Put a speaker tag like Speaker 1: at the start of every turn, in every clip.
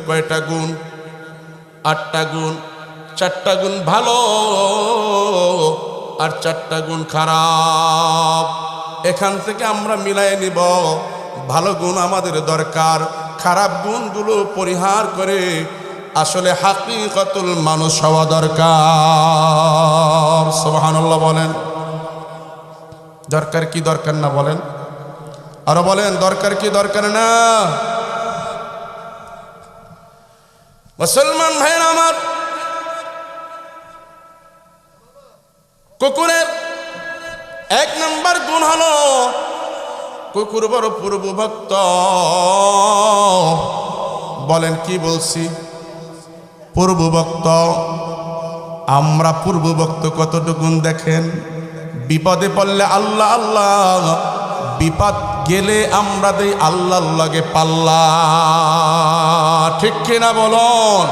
Speaker 1: কয়টা গুণ? 8টা গুণ। 4টা গুণ ভালো আর 4টা গুণ খারাপ। এখান থেকে আমরা মিলাই নিব। ভালো গুণ আমাদের দরকার, খারাপ গুণগুলো পরিহার করে আসলে হাকিকতুল মানুষ হওয়া দরকার। সুবহানাল্লাহ বলেন। দরকার কি দরকার না বলেন? আরো বলেন, দরকার কি দরকার না? মুসলমান ভাইরা আমার, কুকুরের 1 নম্বর গুণ হলো কুকুর বড় পূর্বভক্ত। বলেন কি বলছি? পূর্বভক্ত। আমরা পূর্বভক্ত কতটুকুন দেখেন? বিপদে পড়লে আল্লাহ আল্লাহ, বিপদ গেলে আমরা দেই আল্লাহর লগে পাল্লা। ঠিক কিনা বলুন?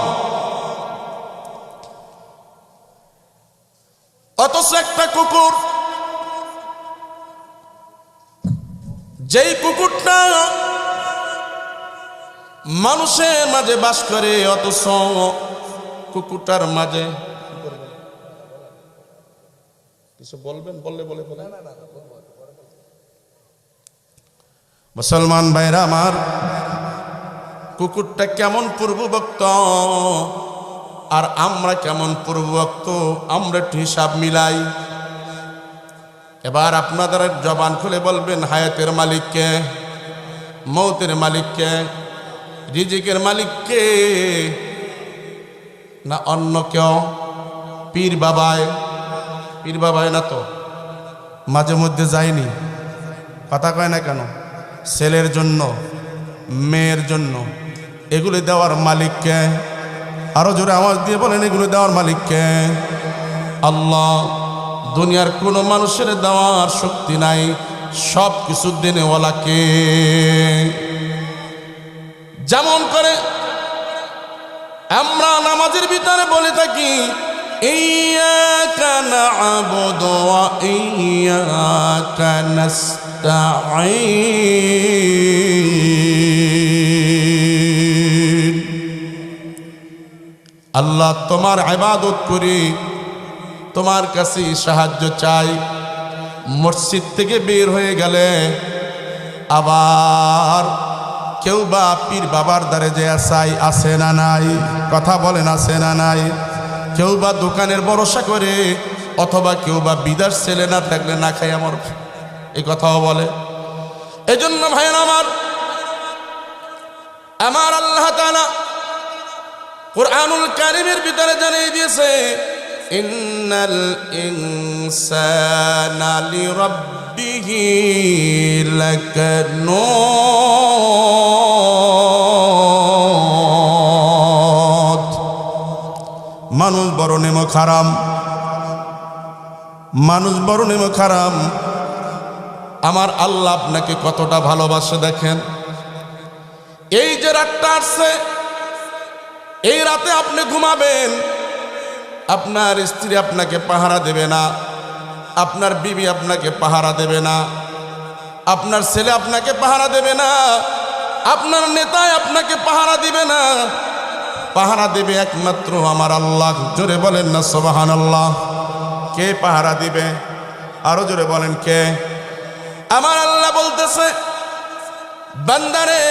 Speaker 1: অথচ একটা কুকুর, যেই কুকুরটা মানুষের মাঝে বাস করে, অথচ কুকুরটার মাঝে কিছু বলবেন? বললে বলে বলে। মুসলমান ভাইরা আমার, কুকুরটা কেমন পূর্বভক্ত আর আমরা কেমন পূর্বভক্ত, আমরা একটু হিসাব মিলাই। এবার আপনাদের জবান খুলে বলবেন, হায়াতের মালিককে, মৌতের মালিককে, রিজিকের মালিককে, না অন্য কেউ? পীর বাবায়? পীর বাবায় না তো মাঝে মধ্যে যায়নি? কথা কয় না কেন? ছেলের জন্য, মেয়ের জন্য, এগুলি দেওয়ার মালিককে? আরো জোরে আওয়াজ দিয়ে বলেন, এগুলো দেওয়ার মালিককে? আল্লাহ। দুনিয়ার কোনো মানুষের দেওয়ার শক্তি নাই, সব কিছু দেনেওয়ালাকে। যেমন করে আমরা নামাজের ভিতরে বলে থাকি, ইয়্যাকা না'বুদু ওয়া ইয়্যাকা নাস্তাঈন। আল্লাহ, তোমার ইবাদত করি, তোমার কাছে সাহায্য চাই। মসজিদ থেকে বের হয়ে গেলে আবার কেউ বা পীর বাবার দ্বারে যে চাই, আছে না নাই? কথা বলেন, আছে না নাই? কেউ বা দোকানের ভরসা করে, অথবা কেউ বা বিদার ছেলে না থাকলে না খাই আমার, এই কথাও বলে। এজন্য ভাইয়ের আমার, আমার আল্লাহ তাআলা কুরআনুল কারীমের ভিতরে জানিয়ে দিয়েছে, ইন্নাল ইনসানা লিরাব্বিহি লাকানুদ। মানুষ বড় নেমো খারাম, মানুষ বড় নেমো খারাম। আমার আল্লাহ আপনাকে কতটা ভালোবাসে দেখেন। এই যে রাতটা আসছে, এই রাতে আপনি ঘুমাবেন, আপনার স্ত্রী আপনাকে পাহারা দেবে না, আপনার বিবি আপনাকে পাহারা দেবে না, আপনার ছেলে আপনাকে পাহারা দেবে না, আপনার নেতায় আপনাকে পাহারা দিবে না। পাহারা দেবে একমাত্র আমার আল্লাহ। জোরে বলেন না সুবহানাল্লাহ। কে পাহারা দিবে? আরো জোরে বলেন, কে? আমার আল্লাহ বলতেছে, বান্দারে,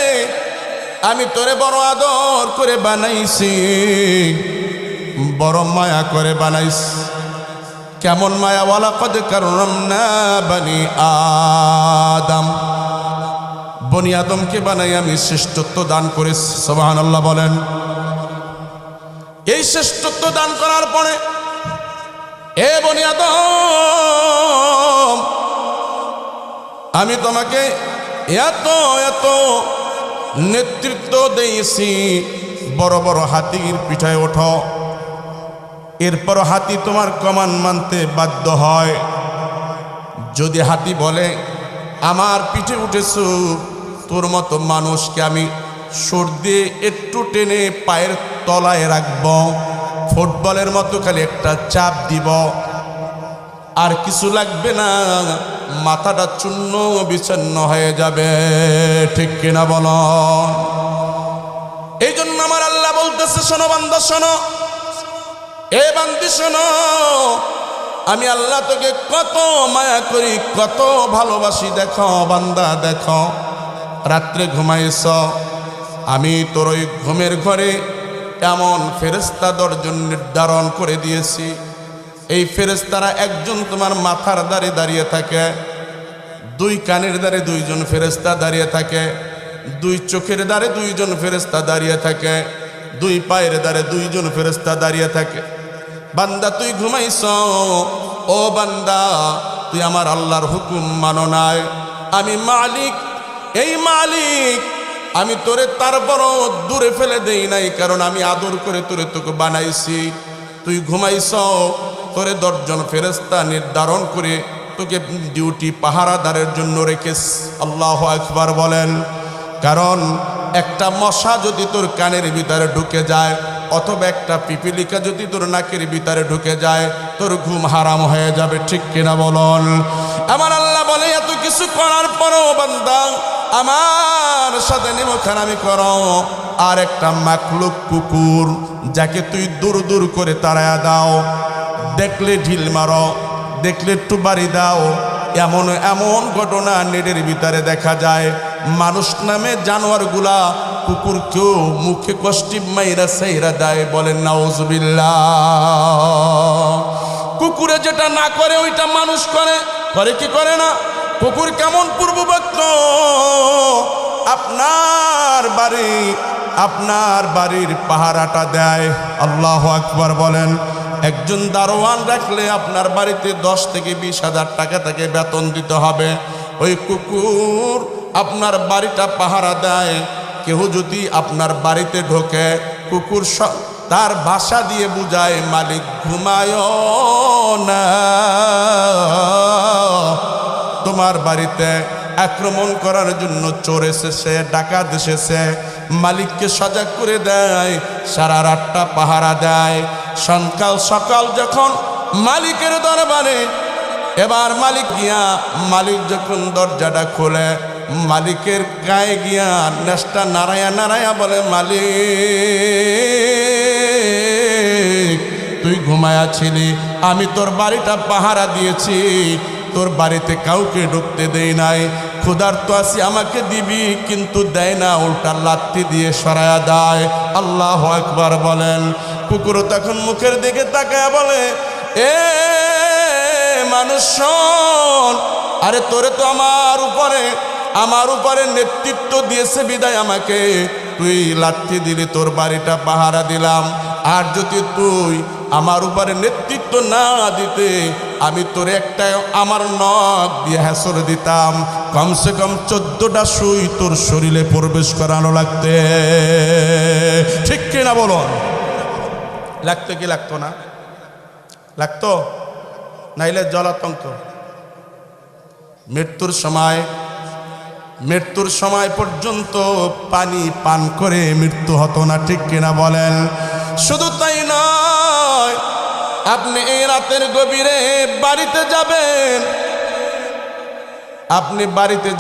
Speaker 1: আমি তোরে বড় আদর করে বানাইছি, বড় মায়া করে বানাইছি। কেমন মায়া? ওয়ালাকাদ কাররামনা বনি আদম। বনি আদমকে বানাই আমি শ্রেষ্ঠত্ব দান করেছি। সুবহানাল্লাহ বলেন। এই শ্রেষ্ঠত্ব দান করার পরে, এ বনি আদম, আমি তোমাকে এত এত নেতৃত্ব দিয়েছি, বড় বড় হাতির পিঠায় ওঠো। এরপর হাতি তোমার কমান্ড মানতে বাধ্য হয়। যদি হাতি বলে আমার পিঠে উঠেছো, তোর মতো মানুষকে আমি সুর দিয়ে একটু টেনে পায়ের তলায় রাখব, ফুটবলের মতো খালি একটা চাপ দিব, আর কিছু লাগবে না, মাথাটা চূর্ণ বিচ্ছিন্ন হয়ে যাবে। ঠিক কিনা বলো? এই জন্য আমার আল্লাহ বলতেছে, শোনো বান্দা শোনো, এ বান্দি শোনো, আমি আল্লাহ তোকে কত মায়া করি, কত ভালোবাসি। দেখো বান্দা দেখো, রাত্রে ঘুমাইছ, আমি তোর ওই ঘুমের ঘরে এমন ফেরেশতা দশজন নির্ধারণ করে দিয়েছি। এই ফেরেশতারা একজন তোমার মাথার দ্বারে দাঁড়িয়ে থাকে, দুই কানের দ্বারে দুইজন ফেরেশতা দাঁড়িয়ে থাকে, দুই চোখের দ্বারে দুইজন ফেরেশতা দাঁড়িয়ে থাকে, দুই পায়ের দ্বারে দুইজন ফেরেশতা দাঁড়িয়ে থাকে। বান্দা তুই ঘুমাইছ, ও বান্দা তুই আমার আল্লাহর হুকুম মানো নাই। আমি মালিক, এই মালিক, আমি তোরে তারপরও দূরে ফেলে দেই নাই, কারণ আমি আদর করে তোকে বানাইছি। তুই ঘুমাইছ, তোরে 10 জন ফেরেশতা নির্ধারণ করে তোকে ডিউটি পাহারাদারের জন্য রেখেছ। আল্লাহু আকবার বলেন। কারণ একটা মশা যদি তোর কানের ভিতরে ঢুকে যায়, অথবা একটা পিপিলিকা যদি তোর নাকের ভিতরে ঢুকে যায়, তোর ঘুম হারাম হয়ে যাবে। ঠিক কিনা বলুন? আমার আল্লাহ বলে, এত কিছু করার পরও বান্দা আমার সাথে নিমখানামি করো। আর একটা মাখলুক কুকুর, যাকে তুই দূর দূর করে তাড়ায়া দাও, দেখলে ঢিল মারো, দেখলে একটু বাড়ি দাও, এমন এমন ঘটনা নেটের ভিতরে দেখা যায়। মানুষ নামে জানোয়ারগুলা কুকুরকেও মুখে কষ্টি মাইরা সাইরা দেয়। বলেন নাউজুবিল্লাহ। কুকুরে যেটা না করে ওইটা মানুষ করে, করে কি করে না? কুকুর কেমন পূর্ববক্ত, আপনার বাড়ির পাহারাটা দেয়। আল্লাহু আকবার বলেন। একজন দারোয়ান রাখলে আপনার বাড়িতে 10 থেকে 20,000 টাকা থেকে বেতন দিতে হবে। ওই কুকুর আপনার বাড়িটা পাহারা দেয়। কেউ যদি আপনার বাড়িতে ঢোকে, কুকুর তার ভাষা দিয়ে বুঝায়, মালিক ঘুমায় না, তোমার বাড়িতে আক্রমণ করার জন্য চোর এসেছে, ডাকাত এসেছে। মালিককে সজাগ করে দেয়, সারা রাতটা পাহারা দেয়। সকাল যখন মালিকের দরবারে, এবার মালিক যখন দরজাটা খোলে, মালিকের গায়ে গিয়া নেশটা নাড়ায়া বলে, মালিক তুই ঘুমায়া ছিলি, আমি তোর বাড়িটা পাহারা দিয়েছি, তোর বাড়িতে কাউকে ঢুকতে দেই নাই। ক্ষুধার্ত আছি, আমাকে দিবি, কিন্তু দেয় না, উল্টা লাত্তি দিয়ে সরায়া দেয়। আল্লাহু আকবার বলেন। কুকুর তখন মুখের দিকে তাকায় বলে, এ মানুষ শোন, আরে তোরে তো আমার উপরে নেতৃত্ব দিয়েছে বিদায় আমাকে তুই লাঠি দিলি, তোর বাড়িটা পাহারা দিলাম। আর যদি তুই আমার উপরে নেতৃত্ব না দিতে, আমি তোর একটা আমার নখ দিয়ে হেসর দিতাম। কমসে কম 14টা সুই তোর শরীরে প্রবেশ করানো লাগতে। ঠিক কিনা বলুন? লাগতো কি লাগতো না? লাগতো, নাইলে জলাতঙ্ক। মৃত্যুর সময় পর্যন্ত পানি পান করে মৃত্যু হতো না। ঠিক কিনা বলেন? শুধু তাই নয়, আপনি এই রাতের গভীরে বাড়িতে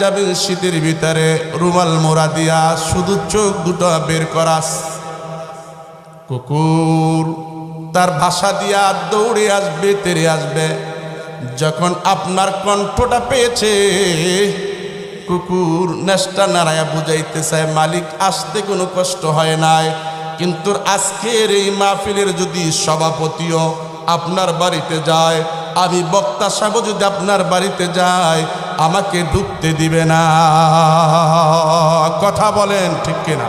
Speaker 1: যাবেন, শীতের ভিতরে রুমাল মোড়া দিয়া শুধু চোখ দুটো বের করাস। কুকুর তার ভাষা দিয়া দৌড়ে আসবে, তেড়ে আসবে। যখন আপনার কণ্ঠটা পেয়েছে, কুকুর নেশটা নাড়ায়া বুঝাইতে চায়, মালিক আসতে কোনো কষ্ট হয় নাই, কিন্তু আজকের এই মাহফিলের যদি সভাপতিও আপনার বাড়িতে যায়, আমি বক্তা সাহেব যদি আপনার বাড়িতে যাই, আমাকে ঢুকতে দিবে না। কথা বলেন ঠিক কিনা?